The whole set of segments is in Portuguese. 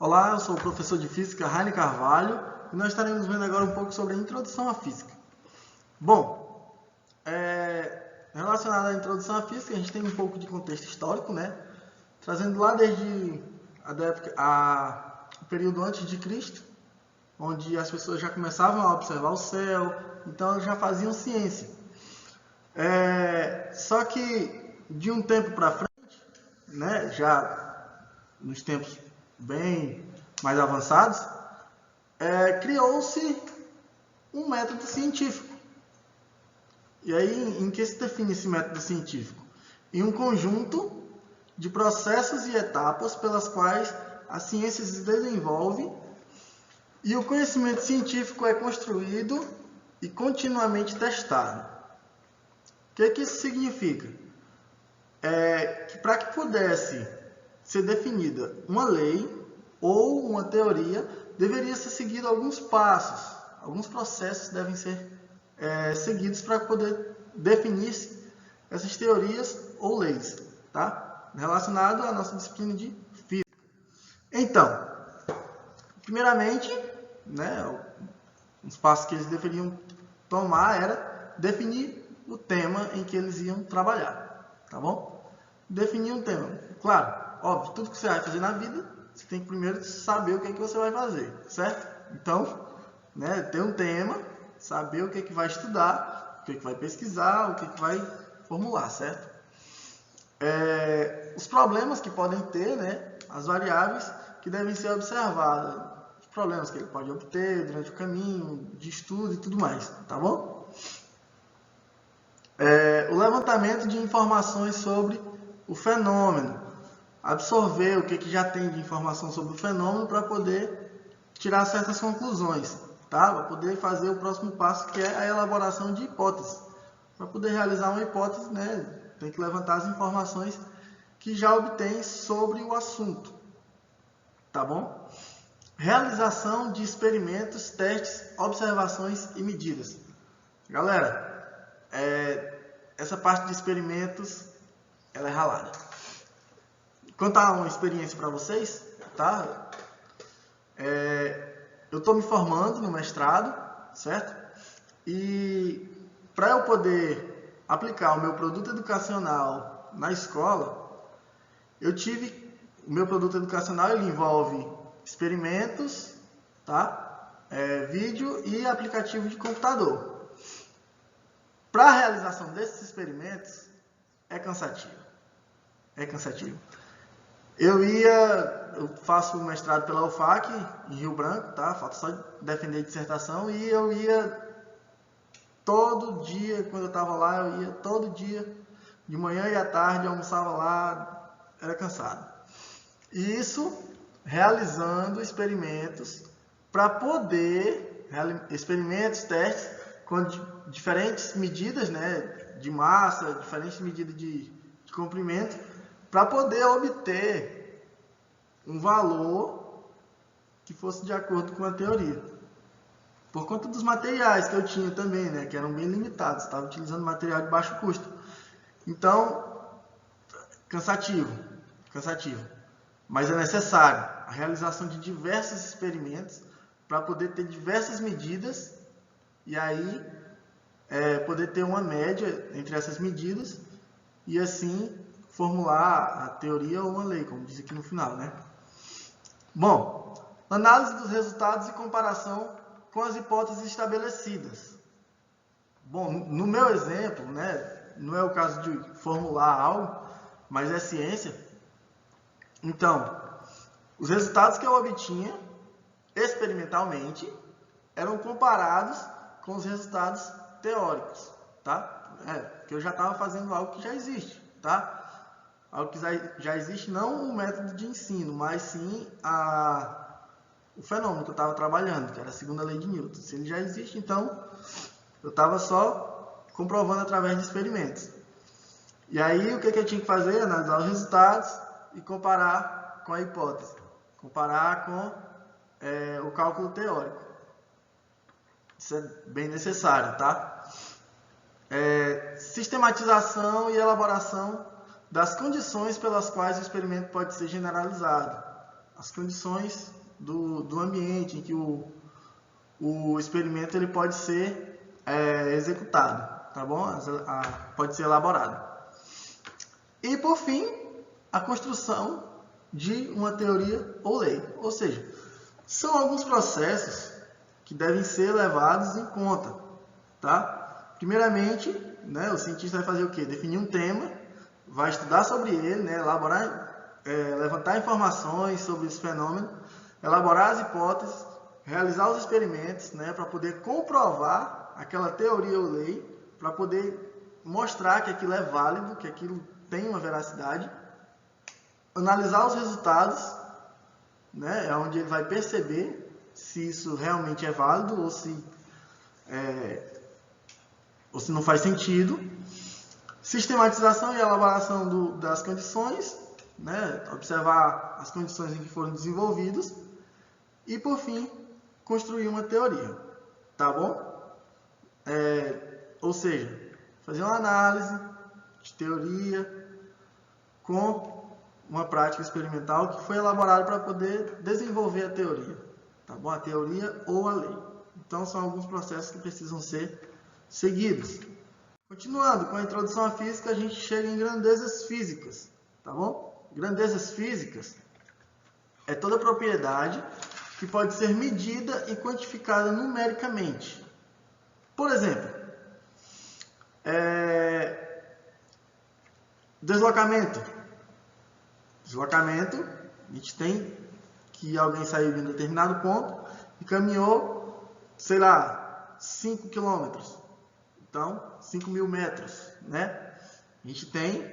Olá, eu sou o professor de Física Raine Carvalho e nós estaremos vendo agora um pouco sobre a introdução à física. Bom, relacionado à introdução à física, a gente tem um pouco de contexto histórico, né? Trazendo lá desde o período antes de Cristo, onde as pessoas já começavam a observar o céu, então elas já faziam ciência. Só que de um tempo para frente, né, já nos tempos bem mais avançados, criou-se um método científico. E aí, em que se define esse método científico? Em um conjunto de processos e etapas pelas quais a ciência se desenvolve e o conhecimento científico é construído e continuamente testado. O que isso significa? Que para que pudesse ser definida uma lei ou uma teoria, deveria ser seguido alguns passos, alguns processos devem ser seguidos para poder definir essas teorias ou leis, tá? Relacionado à nossa disciplina de física. Então, primeiramente, né, os passos que eles deveriam tomar era definir o tema em que eles iam trabalhar, tá bom? Definir um tema. Claro, óbvio, tudo que você vai fazer na vida, você tem que primeiro saber o que é que você vai fazer, certo? Então, né, ter um tema, saber o que é que vai estudar, o que é que vai pesquisar, o que é que vai formular, certo? Os problemas que podem ter, né, as variáveis que devem ser observadas, os problemas que ele pode obter durante o caminho de estudo e tudo mais, tá bom? O levantamento de informações sobre o fenômeno, absorver o que já tem de informação sobre o fenômeno para poder tirar certas conclusões, tá? Para poder fazer o próximo passo, que é a elaboração de hipóteses. Para poder realizar uma hipótese, né, tem que levantar as informações que já obtém sobre o assunto, tá bom? Realização de experimentos, testes, observações e medidas. Galera, essa parte de experimentos, ela é ralada. Contar uma experiência para vocês, tá? Eu estou me formando no mestrado, certo? E para eu poder aplicar o meu produto educacional na escola, o meu produto educacional ele envolve experimentos, tá? Vídeo e aplicativo de computador. Para a realização desses experimentos, é cansativo. Eu faço mestrado pela UFAC, em Rio Branco, tá? Falta só defender a dissertação, e eu ia todo dia, quando eu estava lá, eu ia todo dia, de manhã e à tarde, almoçava lá, era cansado. E isso realizando experimentos para poder, experimentos, testes, com diferentes medidas, né, de massa, diferentes medidas de comprimento, para poder obter um valor que fosse de acordo com a teoria. Por conta dos materiais que eu tinha também, né, que eram bem limitados, estava utilizando material de baixo custo. Então, cansativo. Mas é necessário a realização de diversos experimentos para poder ter diversas medidas e aí poder ter uma média entre essas medidas e assim formular a teoria ou uma lei, como diz aqui no final, né? Bom, análise dos resultados e comparação com as hipóteses estabelecidas. Bom, no meu exemplo, né, não é o caso de formular algo, mas é ciência. Então, os resultados que eu obtinha experimentalmente eram comparados com os resultados teóricos, tá? Porque eu já estava fazendo algo que já existe, tá? Algo que já existe, não o método de ensino, mas sim o fenômeno que eu estava trabalhando, que era a segunda lei de Newton. Se ele já existe, então eu estava só comprovando através de experimentos. E aí o que eu tinha que fazer? Analisar os resultados e comparar com a hipótese. Comparar com o cálculo teórico. Isso é bem necessário, tá? Sistematização e elaboração das condições pelas quais o experimento pode ser generalizado. as condições do ambiente em que o experimento ele pode ser executado, tá bom? Pode ser elaborado. E por fim, a construção de uma teoria ou lei, ou seja, são alguns processos que devem ser levados em conta, tá? Primeiramente, né, o cientista vai fazer o quê? Definir um tema, vai estudar sobre ele, né, elaborar, levantar informações sobre esse fenômeno, elaborar as hipóteses, realizar os experimentos, né, para poder comprovar aquela teoria ou lei, para poder mostrar que aquilo é válido, que aquilo tem uma veracidade, analisar os resultados, né, é onde ele vai perceber se isso realmente é válido ou se não faz sentido. Sistematização e elaboração das condições, né, observar as condições em que foram desenvolvidas e, por fim, construir uma teoria, tá bom? Ou seja, fazer uma análise de teoria com uma prática experimental que foi elaborada para poder desenvolver a teoria, tá bom? A teoria ou a lei. Então, são alguns processos que precisam ser seguidos. Continuando com a introdução à física, a gente chega em grandezas físicas, tá bom? Grandezas físicas é toda propriedade que pode ser medida e quantificada numericamente. Por exemplo, deslocamento. Deslocamento, a gente tem que alguém saiu de um determinado ponto e caminhou, sei lá, 5 quilômetros. Então, 5.000 metros, né? A gente tem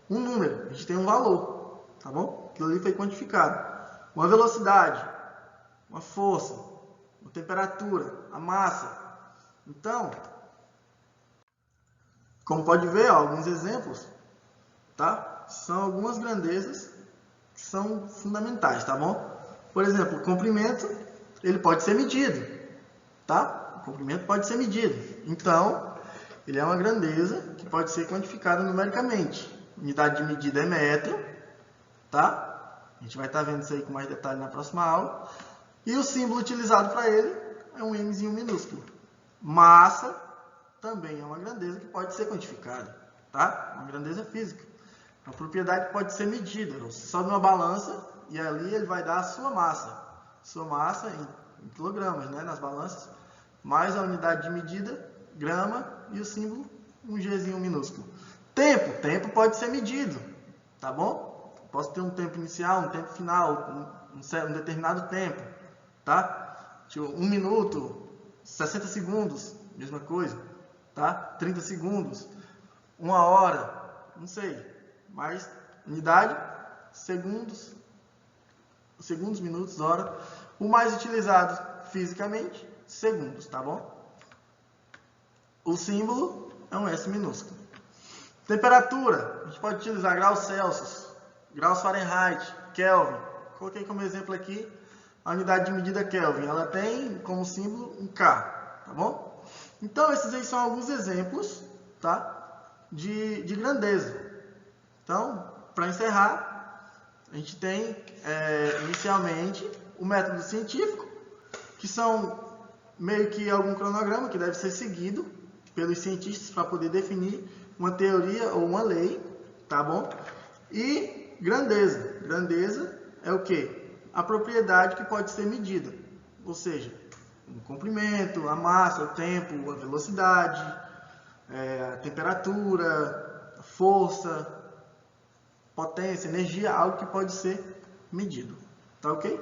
um número, a gente tem um valor, tá bom? Aquilo ali foi quantificado. Uma velocidade, uma força, uma temperatura, a massa. Então, como pode ver, ó, alguns exemplos, tá? São algumas grandezas que são fundamentais, tá bom? Por exemplo, o comprimento, ele pode ser medido, tá? O comprimento pode ser medido. Então, ele é uma grandeza que pode ser quantificada numericamente. Unidade de medida é metro, tá? A gente vai estar vendo isso aí com mais detalhe na próxima aula. E o símbolo utilizado para ele é um mzinho minúsculo. Massa também é uma grandeza que pode ser quantificada, tá? Uma grandeza física. Uma propriedade que pode ser medida. Você sobe uma balança e ali ele vai dar a sua massa. Sua massa em quilogramas, né? Nas balanças. Mais a unidade de medida, grama, e o símbolo, um Gzinho minúsculo. Tempo. Tempo pode ser medido, tá bom? Posso ter um tempo inicial, um tempo final, um determinado tempo, tá? Tipo, 1 minuto, 60 segundos, mesma coisa, tá? 30 segundos, 1 hora, não sei. Mas, unidade, segundos, minutos, hora. O mais utilizado fisicamente, segundos, tá bom? O símbolo é um S minúsculo. Temperatura, a gente pode utilizar graus Celsius, graus Fahrenheit, Kelvin. Coloquei como exemplo aqui a unidade de medida Kelvin. Ela tem como símbolo um K, tá bom? Então, esses aí são alguns exemplos, tá? De grandeza. Então, para encerrar, a gente tem inicialmente o método científico, que são meio que algum cronograma que deve ser seguido pelos cientistas para poder definir uma teoria ou uma lei, tá bom? E grandeza. Grandeza é o quê? A propriedade que pode ser medida, ou seja, o comprimento, a massa, o tempo, a velocidade, a temperatura, a força, potência, energia, algo que pode ser medido, tá ok?